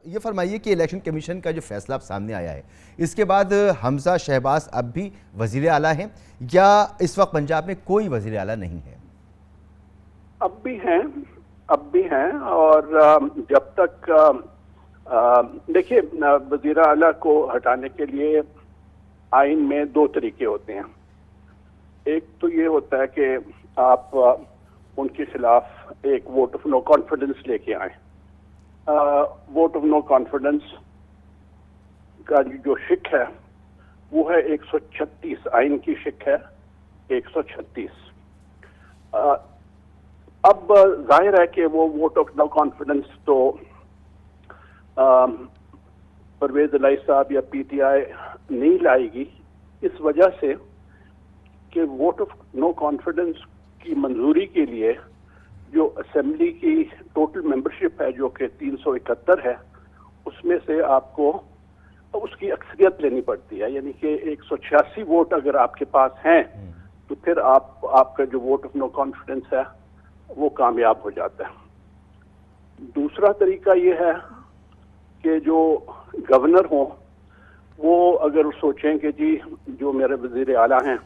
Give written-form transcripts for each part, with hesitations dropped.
یہ فرمائیے کہ الیکشن کمیشن کا جو فیصلہ اب سامنے آیا ہے، اس کے بعد حمزہ شہباز اب بھی وزیر اعلیٰ ہیں یا اس وقت پنجاب میں کوئی وزیر اعلیٰ نہیں ہے؟ اب بھی ہیں اور جب تک دیکھیے وزیر اعلیٰ کو ہٹانے کے لیے آئین میں دو طریقے ہوتے ہیں. ایک تو یہ ہوتا ہے کہ آپ ان کے خلاف ایک ووٹ آف نو کانفیڈنس لے کے آئیں. ووٹ آف نو کانفیڈنس کا جو شک ہے وہ ہے 136 آئین کی شک ہے 136. اب ظاہر ہے کہ وہ ووٹ آف نو کانفیڈنس تو پرویز الہی صاحب یا پی ٹی آئی نہیں لائے گی اس وجہ سے کہ ووٹ آف نو کانفیڈنس کی منظوری کے لیے جو اسمبلی کی ٹوٹل ممبرشپ ہے جو کہ 371 ہے اس میں سے آپ کو اس کی اکثریت لینی پڑتی ہے. یعنی کہ 186 ووٹ اگر آپ کے پاس ہیں تو پھر آپ کا جو ووٹ آف نو کانفیڈنس ہے وہ کامیاب ہو جاتا ہے. دوسرا طریقہ یہ ہے کہ جو گورنر ہوں وہ اگر سوچیں کہ جی جو میرے وزیر اعلیٰ ہیں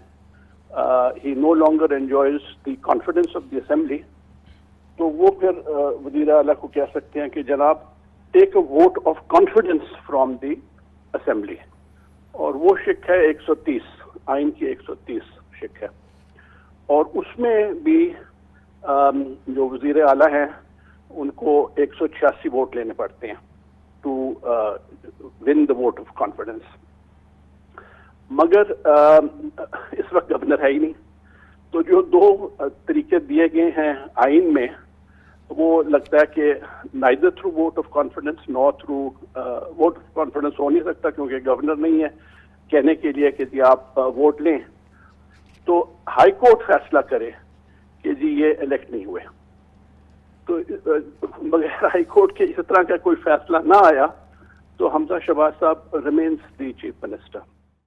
he no longer enjoys the confidence of the assembly تو وہ پھر وزیر اعلیٰ کو کہہ سکتے ہیں کہ جناب take a vote of confidence from the assembly. اور وہ شک ہے 130 آئین کی 130 شک ہے. اور اس میں بھی جو وزیر اعلیٰ ہیں ان کو 186 ووٹ لینے پڑتے ہیں to win the vote of confidence. مگر اس وقت گورنر ہے ہی نہیں تو جو دو طریقے دیے گئے ہیں آئین میں وہ لگتا ہے کہ neither through vote of confidence nor through vote of confidence ہو نہیں سکتا کیونکہ گورنر نہیں ہے کہنے کے لیے کہ جی آپ ووٹ لیں. تو ہائی کورٹ فیصلہ کرے کہ جی یہ الیکٹ نہیں ہوئے. تو بغیر ہائی کورٹ کے اس طرح کا کوئی فیصلہ نہ آیا تو حمزہ شہباز صاحب ریمینز دی چیف منسٹر.